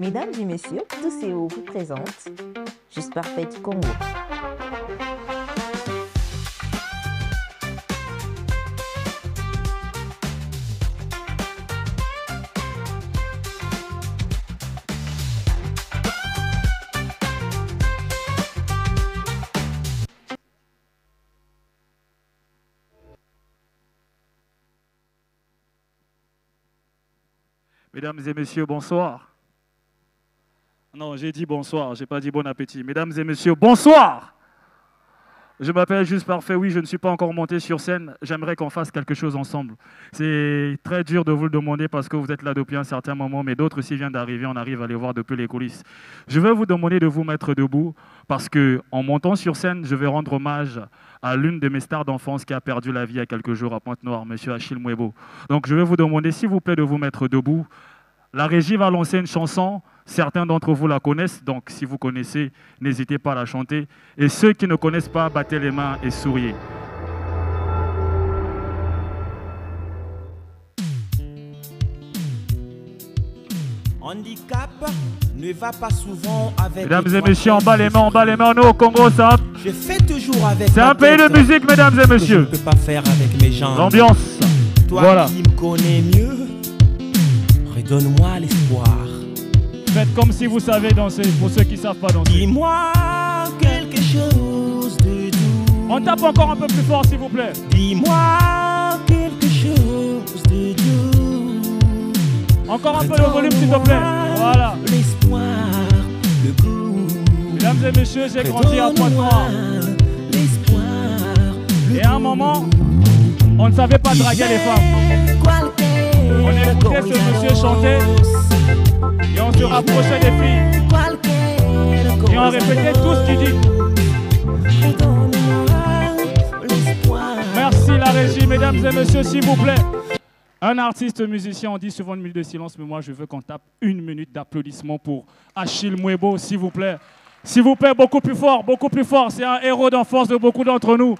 Mesdames et messieurs, Touséo vous présente Juste Parfait Congo. Mesdames et messieurs, bonsoir. Non, j'ai dit bonsoir, j'ai pas dit bon appétit. Mesdames et messieurs, bonsoir. Je m'appelle Juste Parfait, oui, je ne suis pas encore monté sur scène. J'aimerais qu'on fasse quelque chose ensemble. C'est très dur de vous le demander parce que vous êtes là depuis un certain moment, mais d'autres aussi viennent d'arriver, on arrive à les voir depuis les coulisses. Je vais vous demander de vous mettre debout parce qu'en montant sur scène, je vais rendre hommage à l'une de mes stars d'enfance qui a perdu la vie il y a quelques jours à Pointe-Noire, M. Achille Mwebo. Donc je vais vous demander, s'il vous plaît, de vous mettre debout. La régie va lancer une chanson, certains d'entre vous la connaissent, donc si vous connaissez, n'hésitez pas à la chanter. Et ceux qui ne connaissent pas, battez les mains et souriez. Handicap ne va pas souvent avec. Mesdames et messieurs, en bas les mains, on est au Congo, ça. Je fais toujours avec. C'est un pays de musique, mesdames et messieurs. Je ne peux pas faire avec mes jambes. L'ambiance. Toi Voilà. qui me connais mieux, redonne-moi l'espoir. Faites comme si vous savez danser, pour ceux qui ne savent pas danser. Dis-moi quelque chose de doux. On tape encore un peu plus fort, s'il vous plaît. Dis-moi quelque chose de doux. Encore un peu le volume, s'il te plaît. Voilà. L'espoir, le goût. Mesdames et messieurs, j'ai grandi à Pointe-Noire. L'espoir. Et à un moment, on ne savait pas draguer les femmes. On écoutait ce monsieur chanter et on se rapprochait des filles. Et on répétait tout ce qu'il dit. Merci la régie, mesdames et messieurs, s'il vous plaît. Un artiste musicien, on dit souvent une minute de silence, mais moi je veux qu'on tape une minute d'applaudissement pour Achille Mwebo, s'il vous plaît. S'il vous plaît, beaucoup plus fort, beaucoup plus fort. C'est un héros d'enfance de beaucoup d'entre nous.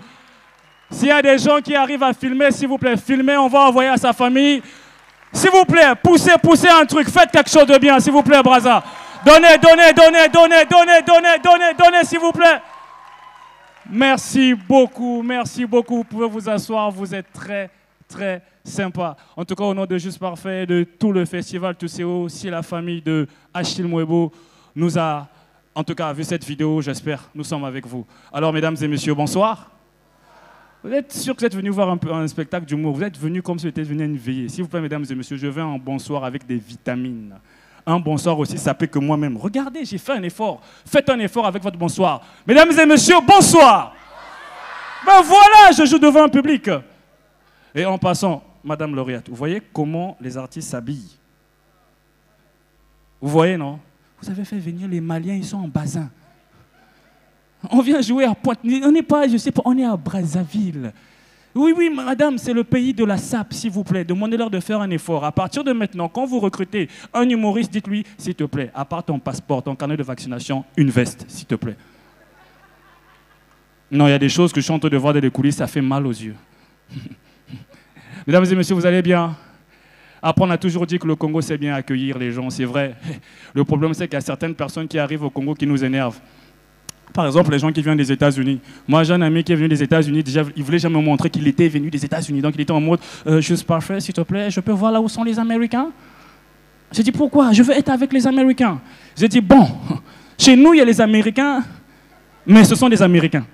S'il y a des gens qui arrivent à filmer, s'il vous plaît, filmez, on va envoyer à sa famille. S'il vous plaît, poussez un truc, faites quelque chose de bien, s'il vous plaît, Braza. Donnez, s'il vous plaît. Merci beaucoup, vous pouvez vous asseoir, vous êtes très, très sympa. En tout cas, au nom de Juste Parfait, de tout le festival Touséo, si la famille de Achille Mwebo nous a, en tout cas, vu cette vidéo, j'espère, nous sommes avec vous. Alors, mesdames et messieurs, bonsoir. Vous êtes sûr que vous êtes venus voir un spectacle d'humour. Vous êtes venus comme si vous étiez venus à une veillée. S'il vous plaît, mesdames et messieurs, je veux un bonsoir avec des vitamines. Un bonsoir aussi sapé que moi-même. Regardez, j'ai fait un effort. Faites un effort avec votre bonsoir. Mesdames et messieurs, bonsoir. Ben voilà, je joue devant un public. Et en passant, Madame Lauréate, vous voyez comment les artistes s'habillent? Vous voyez, non? Vous avez fait venir les Maliens, ils sont en bazin. On vient jouer à Pointe, on n'est pas, je sais pas, on est à Brazzaville. Oui, madame, c'est le pays de la sape, s'il vous plaît. Demandez-leur de faire un effort. À partir de maintenant, quand vous recrutez un humoriste, dites-lui, s'il te plaît, à part ton passeport, ton carnet de vaccination, une veste, s'il te plaît. Non, il y a des choses que je suis en train de voir dans les coulisses, ça fait mal aux yeux. Mesdames et messieurs, vous allez bien? Après, on a toujours dit que le Congo sait bien accueillir les gens, c'est vrai. Le problème, c'est qu'il y a certaines personnes qui arrivent au Congo qui nous énervent. Par exemple, les gens qui viennent des États-Unis. Moi, j'ai un ami qui est venu des États-Unis. Déjà, il voulait jamais me montrer qu'il était venu des États-Unis. Donc, il était en mode Juste Parfait, s'il te plaît, je peux voir là où sont les Américains? J'ai dit, pourquoi? Je veux être avec les Américains. J'ai dit, bon, chez nous, il y a les Américains, mais ce sont des Américains.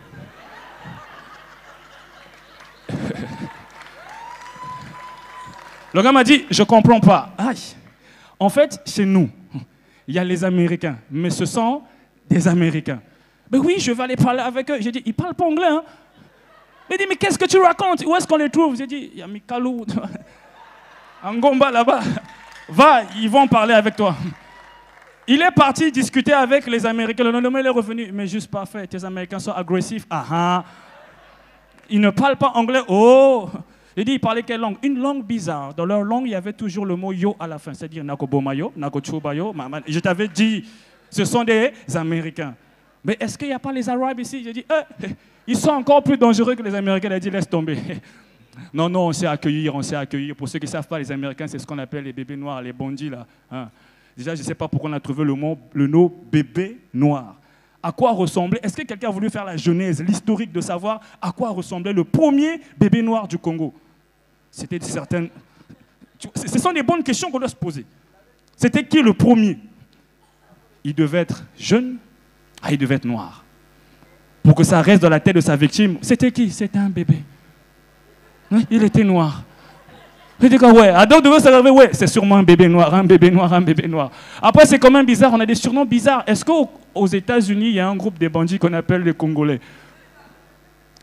Le gars m'a dit, je ne comprends pas. Aïe. En fait, chez nous, il y a les Américains, mais ce sont des Américains. Ben oui, je vais aller parler avec eux. J'ai dit, ils ne parlent pas anglais, hein? Il dit, mais qu'est-ce que tu racontes? Où est-ce qu'on les trouve? J'ai dit, il y a Mikalou, Angomba là-bas. Va, ils vont parler avec toi. Il est parti discuter avec les Américains. Le lendemain, il est revenu. Mais Juste Parfait, tes Américains sont agressifs. Ah ah. Ils ne parlent pas anglais. Oh. J'ai dit, ils parlaient quelle langue? Une langue bizarre. Dans leur langue, il y avait toujours le mot yo à la fin. C'est-à-dire Nako Bomayo, Nako Chubayo. Je t'avais dit, ce sont des Américains. Mais est-ce qu'il n'y a pas les Arabes ici? J'ai dit, ils sont encore plus dangereux que les Américains. Il a dit, laisse tomber. Non, on sait accueillir, on sait accueillir. Pour ceux qui ne savent pas, les Américains, c'est ce qu'on appelle les bébés noirs, les bandits, là. Hein. Déjà, je ne sais pas pourquoi on a trouvé le nom bébé noir. À quoi ressemblait, est-ce que quelqu'un a voulu faire la genèse, l'historique de savoir à quoi ressemblait le premier bébé noir du Congo? C'était certaines... Ce sont des bonnes questions qu'on doit se poser. C'était qui le premier? Il devait être jeune, il devait être noir. Pour que ça reste dans la tête de sa victime, c'était qui? C'était un bébé. Hein? Il était noir. Il dit que ouais, Adam devait se réveiller, ouais, c'est sûrement un bébé noir, un bébé noir, un bébé noir. Après, c'est quand même bizarre, on a des surnoms bizarres. Est-ce qu'aux États-Unis, il y a un groupe de bandits qu'on appelle les Congolais?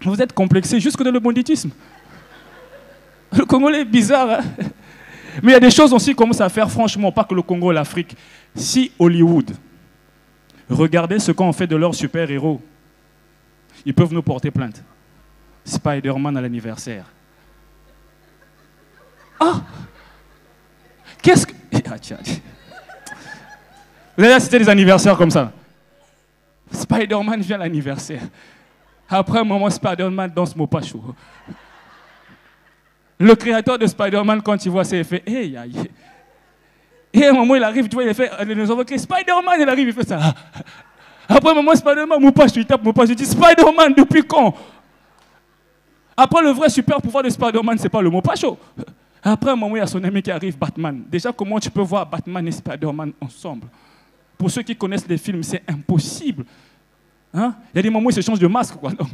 Vous êtes complexés jusque dans le banditisme. Le Congolais est bizarre, hein? Mais il y a des choses aussi qu'on commence à faire, franchement, pas que le Congo, l'Afrique. Si Hollywood, regardez ce qu'on fait de leurs super-héros, ils peuvent nous porter plainte. Spider-Man à l'anniversaire. Ah! Qu'est-ce que... Ah, tiens. Là, c'était des anniversaires comme ça. Spider-Man vient à l'anniversaire. Après un moment, Spider-Man danse mon pacho. Le créateur de Spider-Man, quand il voit ça, il fait « Hey, aïe !» Et à un moment, il arrive, tu vois, il fait « Nous avons créé Spider-Man !» Il arrive, il fait ça. Après un moment, Spider-Man, mon pacho, il tape mon pacho, il dit « Spider-Man, depuis quand ?» Après, le vrai super pouvoir de Spider-Man, ce n'est pas le mot pacho. Après un moment, il y a son ami qui arrive, Batman. Déjà, comment tu peux voir Batman et Spider-Man ensemble? Pour ceux qui connaissent les films, c'est impossible. Hein? Il y a des moments où ils se changent de masque, quoi. Donc,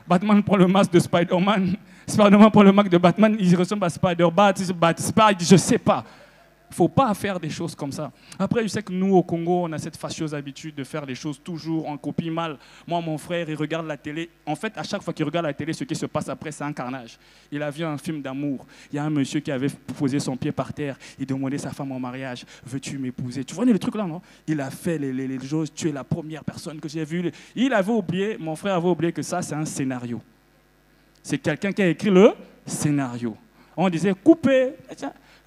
Batman prend le masque de Spider-Man, Spider-Man prend le masque de Batman, il ressemble à Spider-Bat, je ne sais pas. Il ne faut pas faire des choses comme ça. Après, je sais que nous, au Congo, on a cette fâcheuse habitude de faire les choses toujours en copie mal. Moi, mon frère, il regarde la télé. En fait, à chaque fois qu'il regarde la télé, ce qui se passe après, c'est un carnage. Il a vu un film d'amour. Il y a un monsieur qui avait posé son pied par terre. Il demandait sa femme en mariage. Veux-tu m'épouser? Tu vois le truc là, non? Il a fait les choses. Tu es la première personne que j'ai vue. Il avait oublié, mon frère avait oublié que ça, c'est un scénario. C'est quelqu'un qui a écrit le scénario. On disait, coupez.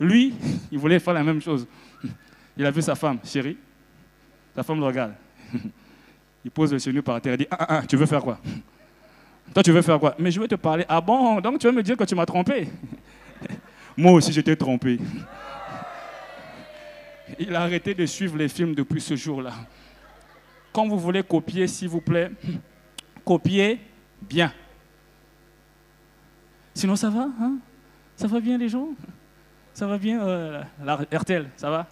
Lui, il voulait faire la même chose. Il a vu sa femme, chérie. Sa femme le regarde. Il pose le genou par terre et dit, tu veux faire quoi? Toi, tu veux faire quoi? Mais je veux te parler. Ah bon, donc tu veux me dire que tu m'as trompé? Moi aussi, je t'ai trompé. Il a arrêté de suivre les films depuis ce jour-là. Quand vous voulez copier, s'il vous plaît, copiez bien. Sinon, ça va, hein? Ça va bien, les gens? Ça va bien, la RTL, ça va?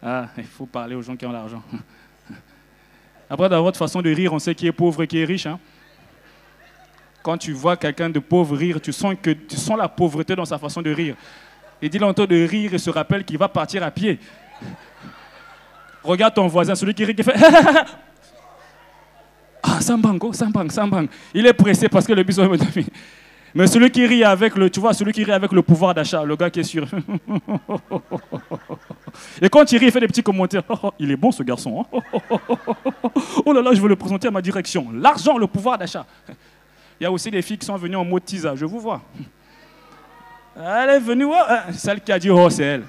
Ah, il faut parler aux gens qui ont l'argent. Après, dans votre façon de rire, on sait qui est pauvre et qui est riche. Hein? Quand tu vois quelqu'un de pauvre rire, tu sens la pauvreté dans sa façon de rire. Il dit l'entend de rire et se rappelle qu'il va partir à pied. Regarde ton voisin, celui qui rit, qui fait... Ah, Sambango, Sambang. Il est pressé parce que le bison est devenu. Mais celui qui rit avec le, tu vois, celui qui rit avec le pouvoir d'achat, le gars qui est sûr. Et quand il rit, il fait des petits commentaires. Il est bon ce garçon. Oh là là, je veux le présenter à ma direction. L'argent, le pouvoir d'achat. Il y a aussi des filles qui sont venues en mode tisa, je vous vois. Elle est venue, celle qui a dit oh, c'est elle.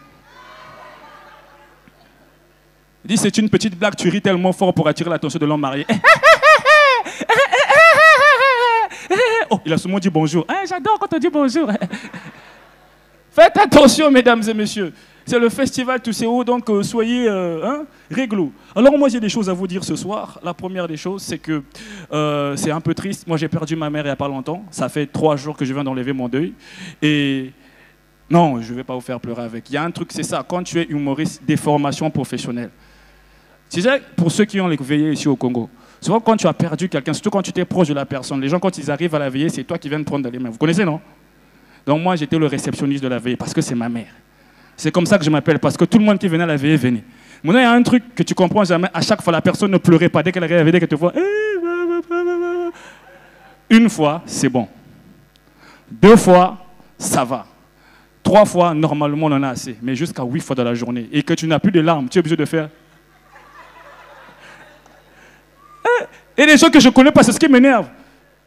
Il dit c'est une petite blague, tu ris tellement fort pour attirer l'attention de l'homme marié. Oh, il a seulement dit bonjour. J'adore quand on dit bonjour. Faites attention, mesdames et messieurs. C'est le festival Tousséo, donc soyez réglo. Alors moi, j'ai des choses à vous dire ce soir. La première des choses, c'est que c'est un peu triste. Moi, j'ai perdu ma mère il n'y a pas longtemps. Ça fait 3 jours que je viens d'enlever mon deuil. Et non, je ne vais pas vous faire pleurer avec. Il y a un truc, c'est ça. Quand tu es humoriste, des formations professionnelles. Tu sais, pour ceux qui ont les veillées ici au Congo, souvent, quand tu as perdu quelqu'un, surtout quand tu étais proche de la personne, les gens, quand ils arrivent à la veillée, c'est toi qui viens de prendre les mains. Vous connaissez, non? Donc moi, j'étais le réceptionniste de la veillée parce que c'est ma mère. C'est comme ça que je m'appelle, parce que tout le monde qui venait à la veillée venait. Maintenant, il y a un truc que tu comprends jamais. À chaque fois, la personne ne pleurait pas. Dès qu'elle arrive à la veillée, dès qu'elle te voit... Une fois, c'est bon. 2 fois, ça va. 3 fois, normalement, on en a assez. Mais jusqu'à 8 fois dans la journée. Et que tu n'as plus de larmes, tu es obligé de faire... Et les gens que je ne connais pas, c'est ce qui m'énerve.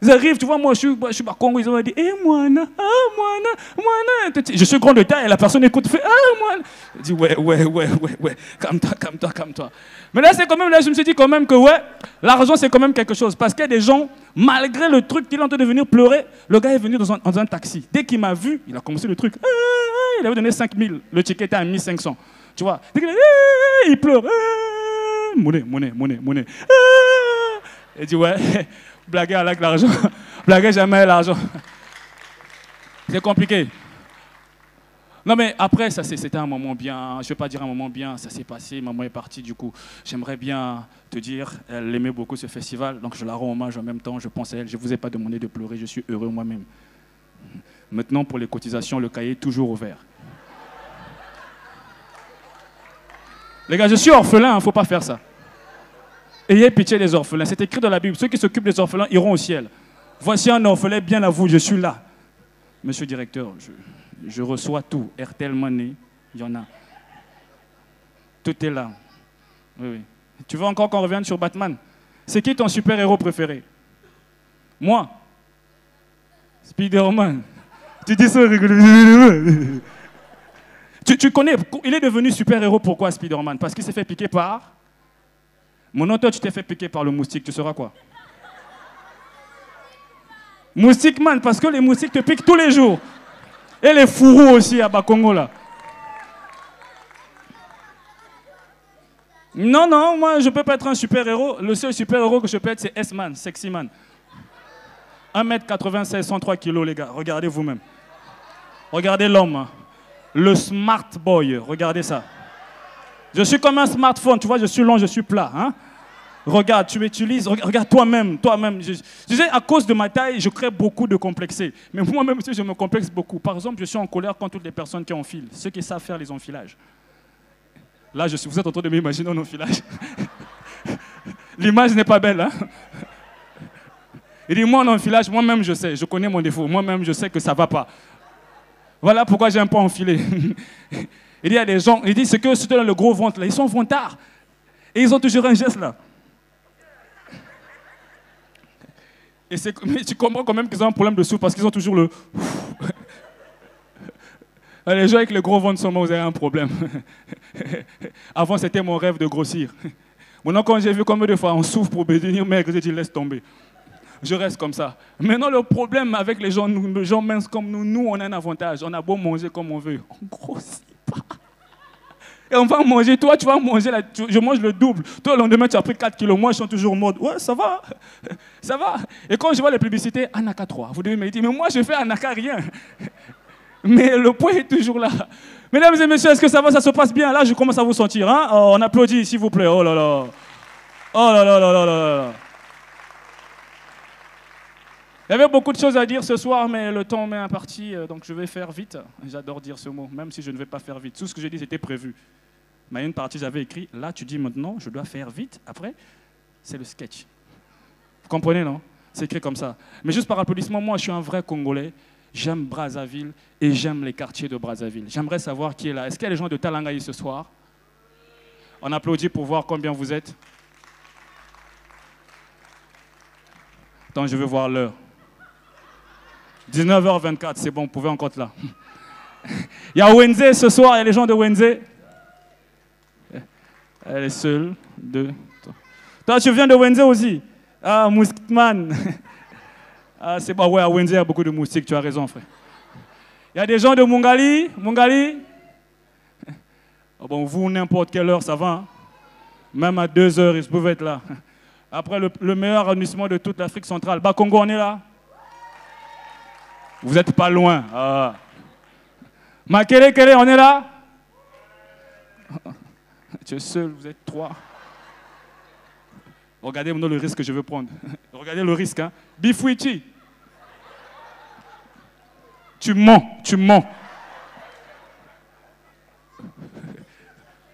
Ils arrivent, tu vois, moi je suis à Congo, ils ont dit, moana, moana. Je suis grand de taille et la personne écoute, fait, moana. Je dis, ouais, calme-toi. Mais là, c'est quand même, là, je me suis dit quand même que, l'argent, c'est quand même quelque chose. Parce qu'il y a des gens, malgré le truc qu'il est en train de venir pleurer, le gars est venu dans un taxi. Dès qu'il m'a vu, il a commencé le truc. il avait donné 5 000. Le ticket était à 1 500. Tu vois, il pleure. Monnaie. Il dit, ouais, blaguez avec l'argent. Blaguez jamais l'argent. C'est compliqué. Non, mais après, c'était un moment bien. Je ne vais pas dire un moment bien, ça s'est passé. Maman est partie, du coup. J'aimerais bien te dire, elle aimait beaucoup ce festival, donc je la rends hommage en même temps. Je pense à elle. Je ne vous ai pas demandé de pleurer, je suis heureux moi-même. Maintenant, pour les cotisations, le cahier est toujours ouvert. Les gars, je suis orphelin, il ne faut pas faire ça. Ayez pitié des orphelins. C'est écrit dans la Bible. Ceux qui s'occupent des orphelins iront au ciel. Voici un orphelin bien à vous, je suis là. Monsieur le directeur, je reçois tout. RTL Money, il y en a. Tout est là. Oui. Tu veux encore qu'on revienne sur Batman? C'est qui ton super-héros préféré? Moi? Spider-Man. Tu dis ça rigoler. Tu connais, il est devenu super-héros pourquoi Spider-Man? Parce qu'il s'est fait piquer par... Mon nom, toi, tu t'es fait piquer par le moustique, tu seras quoi? Moustique man, parce que les moustiques te piquent tous les jours. Et les fourreaux aussi à Bakongo, là. Non, moi, je ne peux pas être un super-héros. Le seul super-héros que je peux être, c'est S-Man, Sexy Man. 1m96, 103 kg, les gars. Regardez vous-même. Regardez l'homme. Hein. Le smart boy. Regardez ça. Je suis comme un smartphone. Tu vois, je suis long, je suis plat. Hein? Regarde, tu m'utilises. Regarde toi-même. Je sais, à cause de ma taille, je crée beaucoup de complexés. Mais moi-même aussi, je me complexe beaucoup. Par exemple, je suis en colère contre toutes les personnes qui enfilent. Ceux qui savent faire les enfilages. Là, vous êtes en train de m'imaginer un enfilage. L'image n'est pas belle. Hein? Il dit, moi, en enfilage, moi-même, je sais. Je connais mon défaut. Moi-même, je sais que ça ne va pas. Voilà pourquoi j'aime pas enfiler. Il y a des gens, il dit, c'est que ceux dans le gros ventre, là, ils sont vantards. Et ils ont toujours un geste, là. Mais tu comprends quand même qu'ils ont un problème de souffle parce qu'ils ont toujours le... Les gens avec le gros ventre, sûrement, vous avez un problème. Avant, c'était mon rêve de grossir. Maintenant, quand j'ai vu combien de fois on souffre pour devenir maigre, j'ai dit, laisse tomber. Je reste comme ça. Maintenant, le problème avec les gens minces comme nous, on a un avantage. On a beau manger comme on veut. On grossit pas. Et on va manger. Toi, tu vas manger. Je mange le double. Toi, le lendemain, tu as pris 4 kilos. Moi, je suis toujours en mode, ouais, ça va. Ça va. Et quand je vois les publicités, Anaka 3, vous devez me dire, mais moi, je fais Anaka rien. Mais le poids est toujours là. Mesdames et messieurs, est-ce que ça va, ça se passe bien? Là, je commence à vous sentir. Hein? Oh, on applaudit, s'il vous plaît. Oh là là. Oh là là là là là là. Il y avait beaucoup de choses à dire ce soir, mais le temps m'est imparti, donc je vais faire vite. J'adore dire ce mot, même si je ne vais pas faire vite. Tout ce que j'ai dit, c'était prévu. Mais une partie, j'avais écrit, là, tu dis maintenant, je dois faire vite. Après, c'est le sketch. Vous comprenez, non? C'est écrit comme ça. Mais juste par applaudissement, moi, je suis un vrai Congolais. J'aime Brazzaville et j'aime les quartiers de Brazzaville. J'aimerais savoir qui est là. Est-ce qu'il y a des gens de Talangaï ce soir? On applaudit pour voir combien vous êtes. Attends, je veux voir l'heure. 19h24, c'est bon, vous pouvez encore être là. Il y a Wenze ce soir, il y a les gens de Wenze. Elle est seule, 2, 3. Toi, tu viens de Wenze aussi? Ah, Mouskman. Ah, c'est pas ouais, à Wenze, il y a beaucoup de moustiques, tu as raison, frère. Il y a des gens de Mungali. Oh, bon, vous, n'importe quelle heure, ça va. Hein? Même à 2 heures, ils peuvent être là. Après, le meilleur arrondissement de toute l'Afrique centrale. Bakongo, on est là? Vous n'êtes pas loin. Ah. Makele, on est là? Tu es seul, vous êtes 3. Regardez maintenant le risque que je veux prendre. Regardez le risque. Hein? Bifouichi. Tu mens.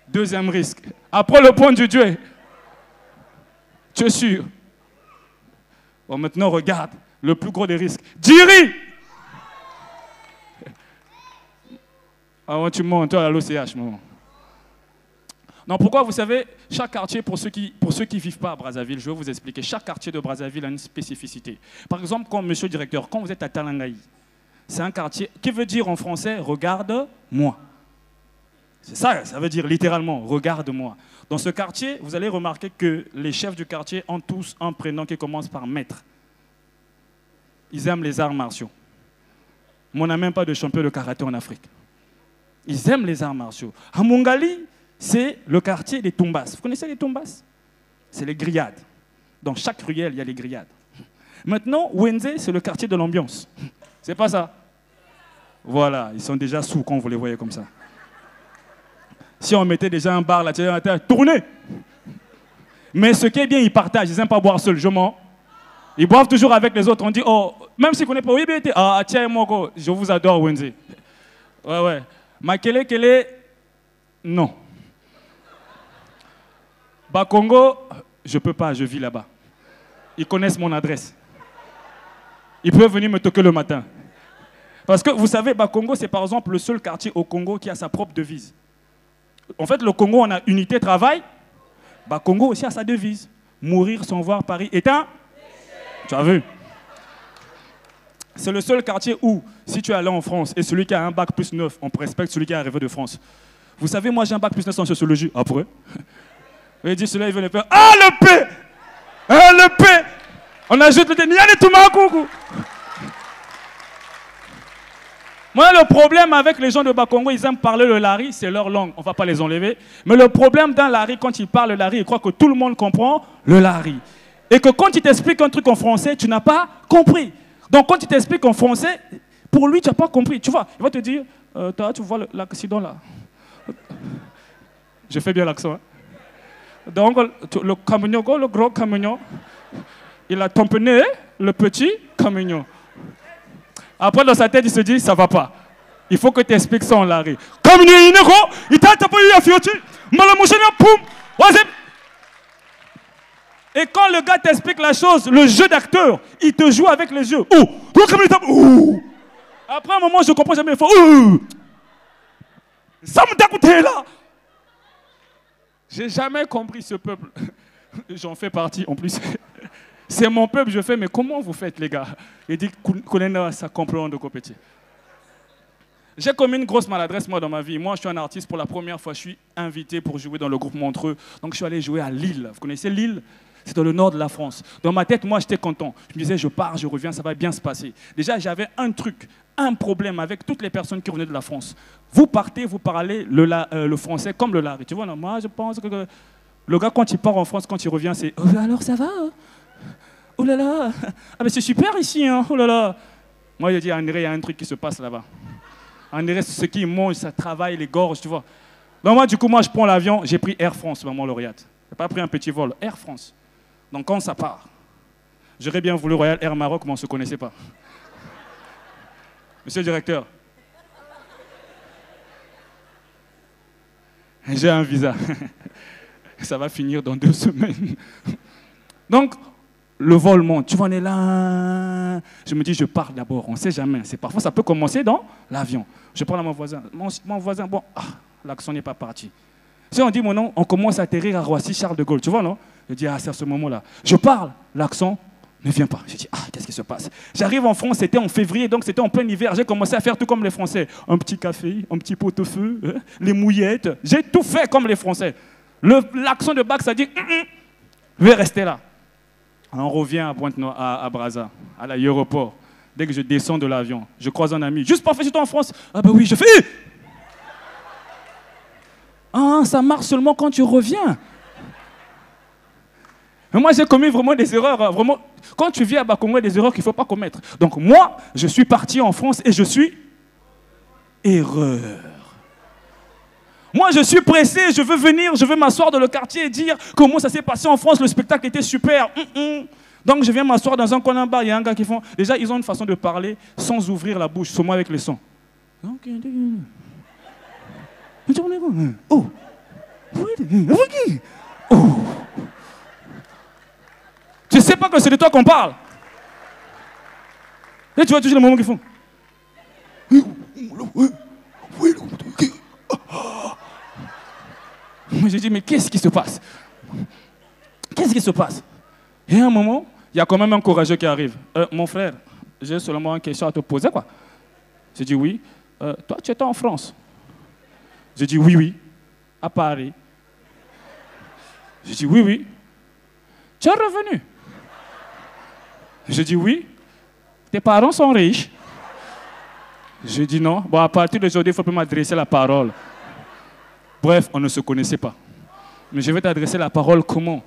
Deuxième risque. Après le point du Dieu. Tu es sûr? Bon, maintenant, regarde. Le plus gros des risques. Diri! Ah, tu mens, toi à l'OCH, maman. Non, pourquoi? Vous savez, chaque quartier, pour ceux qui ne vivent pas à Brazzaville, je vais vous expliquer, chaque quartier de Brazzaville a une spécificité. Par exemple, comme monsieur le directeur, quand vous êtes à Talangaï, c'est un quartier qui veut dire en français « regarde-moi ». C'est ça, ça veut dire littéralement « regarde-moi ». Dans ce quartier, vous allez remarquer que les chefs du quartier ont tous un prénom qui commence par maître. Ils aiment les arts martiaux. Mais on n'a même pas de champion de karaté en Afrique. Ils aiment les arts martiaux. À Mongali, c'est le quartier des Tumbas. Vous connaissez les Tumbas? C'est les grillades. Dans chaque ruelle, il y a les grillades. Maintenant, Wenze, c'est le quartier de l'ambiance. C'est pas ça? Voilà, ils sont déjà sous quand vous les voyez comme ça. Si on mettait déjà un bar là, tournez. Mais ce qui est bien, ils partagent. Ils n'aiment pas boire seuls, je mens. Ils boivent toujours avec les autres. On dit, oh, même s'ils ne connaissent pas, oui, ah, tiens, Moko, je vous adore, Wenze. Ouais, ouais. Makele, non. Bakongo, je peux pas, je vis là-bas. Ils connaissent mon adresse. Ils peuvent venir me toquer le matin. Parce que vous savez, Bakongo, c'est par exemple le seul quartier au Congo qui a sa propre devise. En fait, le Congo, on a unité travail. Bakongo aussi a sa devise. Mourir sans voir Paris éteint. Tu as vu? C'est le seul quartier où, si tu es allé en France et celui qui a un bac plus 9, on respecte celui qui est arrivé de France. Vous savez, moi j'ai un bac plus 9 en sociologie. Après, il dit celui-là, il veut le faire. Ah, le P! Ah, le P! On ajoute le T. N'y a les Toumakoukou. Moi, le problème avec les gens de Bakongo, ils aiment parler le lari, c'est leur langue, on ne va pas les enlever. Mais le problème d'un lari, quand ils parlent le lari, ils croient que tout le monde comprend le lari. Et que quand il t'explique un truc en français, tu n'as pas compris. Donc quand il t'explique en français, pour lui, tu n'as pas compris. Tu vois, il va te dire, toi, tu vois l'accident là. Je fais bien l'accent. Hein? Donc le camion, le gros camion, il a tamponné le petit camion. Après, dans sa tête, il se dit, ça ne va pas. Il faut que tu expliques ça en lari. Et quand le gars t'explique la chose, le jeu d'acteur, il te joue avec les yeux. Après un moment, je comprends jamais. Il faut. Ça me dégoûte là. J'ai jamais compris ce peuple. J'en fais partie en plus. C'est mon peuple, je fais, mais comment vous faites, les gars? Il dit, ça comprend de compétir. J'ai commis une grosse maladresse, moi, dans ma vie. Moi, je suis un artiste. Pour la première fois, je suis invité pour jouer dans le groupe Montreux. Donc, je suis allé jouer à Lille. Vous connaissez Lille? C'est dans le nord de la France. Dans ma tête, moi, j'étais content. Je me disais, je pars, je reviens, ça va bien se passer. Déjà, j'avais un truc, un problème avec toutes les personnes qui revenaient de la France. Vous partez, vous parlez le français comme le lari. Tu vois, non, moi, je pense que le gars, quand il part en France, quand il revient, c'est « alors, ça va hein? Oh là là, ah mais c'est super ici, hein. Oh là là. » Moi, je dis, André, il y a un truc qui se passe là-bas. André, c'est ce qui mange, ça travaille les gorges, tu vois. Donc moi, du coup, je prends l'avion, j'ai pris Air France, maman lauréate. Je n'ai pas pris un petit vol, Air France. Donc quand ça part, j'aurais bien voulu Royal Air Maroc, mais on ne se connaissait pas. Monsieur le directeur, j'ai un visa. Ça va finir dans 2 semaines. Donc, le vol monte. Tu vois, on est là. Je me dis, je pars d'abord. On ne sait jamais. Parfois, ça peut commencer dans l'avion. Je parle à mon voisin. Mon voisin, bon, l'accent n'est pas parti. Si on dit mon nom, on commence à atterrir à Roissy, Charles de Gaulle. Tu vois, non? Je dis, c'est à ce moment-là. Je parle, l'accent ne vient pas. Je dis, qu'est-ce qui se passe? J'arrive en France, c'était en février, donc c'était en plein hiver. J'ai commencé à faire tout comme les Français. Un petit café, un petit pot-au-feu, les mouillettes. J'ai tout fait comme les Français. L'accent de bac, ça dit, je vais rester là. On revient à Pointe-Noire, à Brazza, à l'aéroport. Dès que je descends de l'avion, je croise un ami. Juste parfait, j'étais en France. Ah ben oui, je fais. Ça marche seulement quand tu reviens. Mais moi, j'ai commis vraiment des erreurs. Vraiment. Quand tu viens à Bakongo, il y a des erreurs qu'il ne faut pas commettre. Donc moi, je suis parti en France et je suis erreur. Moi, je suis pressé, je veux venir, je veux m'asseoir dans le quartier et dire comment ça s'est passé en France, le spectacle était super. Donc, je viens m'asseoir dans un coin en bas, il y a un gars qui font... Déjà, ils ont une façon de parler sans ouvrir la bouche, seulement avec les sons. Oh. Tu sais pas que c'est de toi qu'on parle. Et tu vois toujours le moment qu'ils font. J'ai dit, mais qu'est-ce qui se passe? Qu'est-ce qui se passe? Et à un moment, il y a quand même un courageux qui arrive. Mon frère, j'ai seulement une question à te poser, quoi. J'ai dit, oui. Toi, tu étais en France? J'ai dit, oui, à Paris. J'ai dit, oui. Tu es revenu? J'ai dit, oui. Tes parents sont riches. J'ai dit non. Bon, à partir d'aujourd'hui, il faut plus m'adresser la parole. Bref, on ne se connaissait pas. Mais je vais t'adresser la parole comment?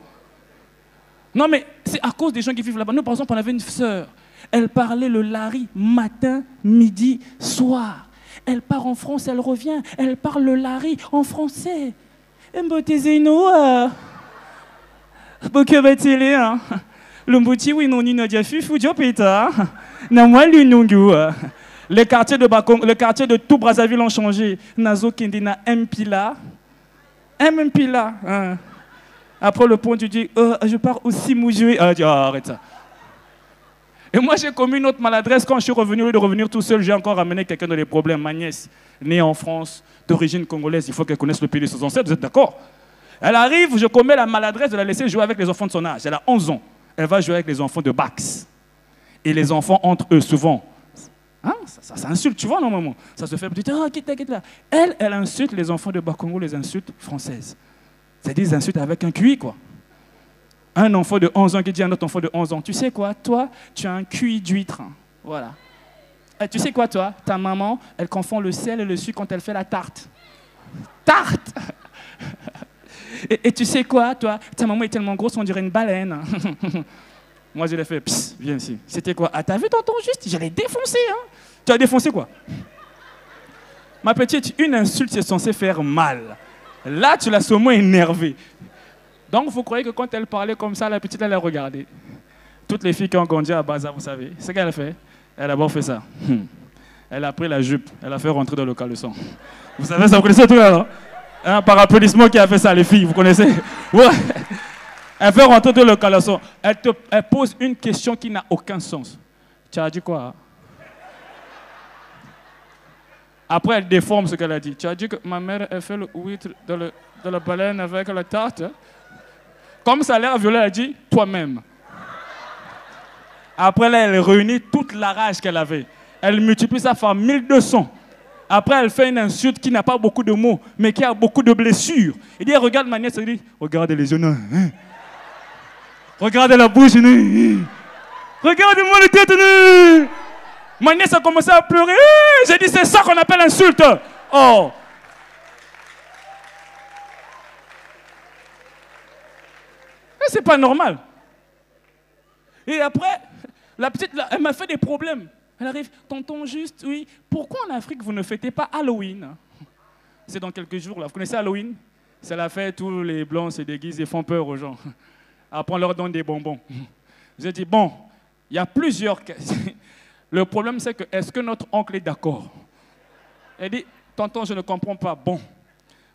Non, mais c'est à cause des gens qui vivent là-bas. Nous, par exemple, on avait une sœur. Elle parlait le lari matin, midi, soir. Elle part en France, elle revient. Elle parle le lari en français. Mbotezeno, Bokebatele, le mboti oui non ni nadia fufu diopeta. Na moi lunungu. Les quartiers de Bakong, le quartier de tout Brazzaville ont changé. Nazo Kendina Mpila. Mpila. Après le pont, tu dis, je pars aussi Moujoué. Arrête ça. Et moi, j'ai commis une autre maladresse. Quand je suis revenu, au lieu de revenir tout seul, j'ai encore ramené quelqu'un dans les problèmes. Ma nièce, née en France, d'origine congolaise, il faut qu'elle connaisse le pays de ses ancêtres, vous êtes d'accord? Elle arrive, je commets la maladresse de la laisser jouer avec les enfants de son âge. Elle a 11 ans. Elle va jouer avec les enfants de Bax. Et les enfants, entre eux, souvent, ça insulte, tu vois, normalement. Ça se fait, quitte là. Elle insulte les enfants de Bakongo, les insultes françaises. C'est-à-dire des insultes avec un QI, quoi. Un enfant de 11 ans qui dit à un autre enfant de 11 ans, tu sais quoi, toi, tu as un QI d'huître. Voilà. Et tu sais quoi, toi, ta maman, elle confond le sel et le sucre quand elle fait la tarte. Tarte. Et tu sais quoi, toi, ta maman est tellement grosse, on dirait une baleine. Moi, je l'ai fait, psst, viens ici. C'était quoi? Ah, t'as vu tonton juste? Je l'ai défoncé, hein. Tu as défoncé quoi? Ma petite, une insulte, c'est censé faire mal. Là, tu l'as seulement énervée. Donc, vous croyez que quand elle parlait comme ça, la petite, elle a regardé. Toutes les filles qui ont grandi à Baza, vous savez, ce qu'elle a fait, elle a d'abord fait ça. Elle a pris la jupe, elle a fait rentrer dans le caleçon. Vous savez ça, vous connaissez tout là, non? Un par applaudissement qui a fait ça, les filles, vous connaissez? Ouais. Elle fait rentrer dans le caleçon. Elle pose une question qui n'a aucun sens. Tu as dit quoi? Après, elle déforme ce qu'elle a dit. Tu as dit que ma mère a fait le huître de la baleine avec la tarte. Comme ça a l'air violent, elle a dit toi-même. Après, là, elle réunit toute la rage qu'elle avait. Elle multiplie ça par 1200. Après, elle fait une insulte qui n'a pas beaucoup de mots, mais qui a beaucoup de blessures. Elle dit, regarde ma nièce, elle dit, regardez les yeux. Hein? Regardez la bouche. Hein? Regardez-moi le tête. Ma nièce a commencé à pleurer. J'ai dit, c'est ça qu'on appelle insulte. Oh. C'est pas normal. Et après, la petite, elle m'a fait des problèmes. Elle arrive, tonton juste, oui. Pourquoi en Afrique, vous ne fêtez pas Halloween? C'est dans quelques jours, là. Vous connaissez Halloween? C'est la fête où les Blancs se déguisent et font peur aux gens. Après, on leur donne des bonbons. J'ai dit, bon, il y a plusieurs... Le problème, c'est que, est-ce que notre oncle est d'accord? Elle dit, tonton, je ne comprends pas. Bon,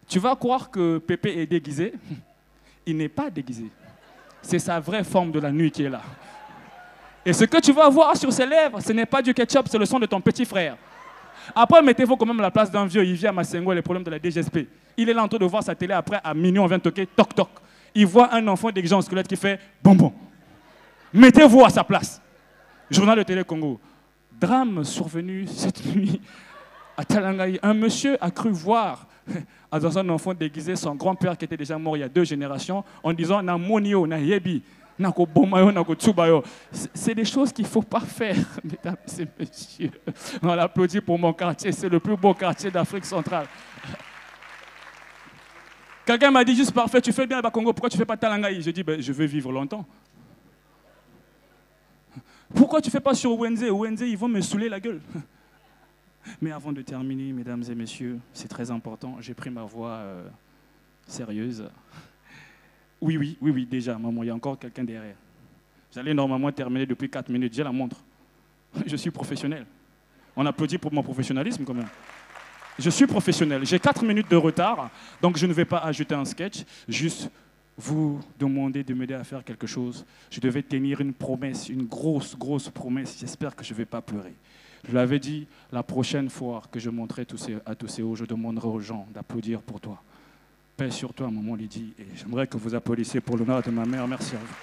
tu vas croire que Pépé est déguisé? Il n'est pas déguisé. C'est sa vraie forme de la nuit qui est là. Et ce que tu vas voir sur ses lèvres, ce n'est pas du ketchup, c'est le sang de ton petit frère. Après, mettez-vous quand même à la place d'un vieux. Il vit à Massengo, les problèmes de la DGSP. Il est là en train de voir sa télé. Après, à minuit, on vient toquer, toc, toc. Il voit un enfant déguisé en squelette qui fait bonbon. Mettez-vous à sa place. Journal de Télé Congo. Drame survenu cette nuit à Talangaï. Un monsieur a cru voir dans un enfant déguisé son grand-père qui était déjà mort il y a 2 générations en disant « Na monio, na yebi, na ko bomayo, na ko tsubayo ». C'est des choses qu'il ne faut pas faire, mesdames et messieurs. On l'applaudit pour mon quartier, c'est le plus beau quartier d'Afrique centrale. Quelqu'un m'a dit juste parfait, tu fais bien à Bakongo, pourquoi tu ne fais pas Talangaï? Je dis, ben, je veux vivre longtemps. Pourquoi tu ne fais pas sur Wenze? Wenze, ils vont me saouler la gueule. Mais avant de terminer, mesdames et messieurs, c'est très important, j'ai pris ma voix sérieuse. Oui, déjà, maman, il y a encore quelqu'un derrière. J'allais normalement terminer depuis 4 minutes, j'ai la montre. Je suis professionnel. On applaudit pour mon professionnalisme quand même. Je suis professionnel, j'ai 4 minutes de retard, donc je ne vais pas ajouter un sketch, juste vous demander de m'aider à faire quelque chose. Je devais tenir une promesse, une grosse promesse, j'espère que je ne vais pas pleurer. Je l'avais dit, la prochaine fois que je montrerai à tous ces hauts, je demanderai aux gens d'applaudir pour toi. Paix sur toi, maman Lydie, et j'aimerais que vous applaudissiez pour l'honneur de ma mère. Merci à vous.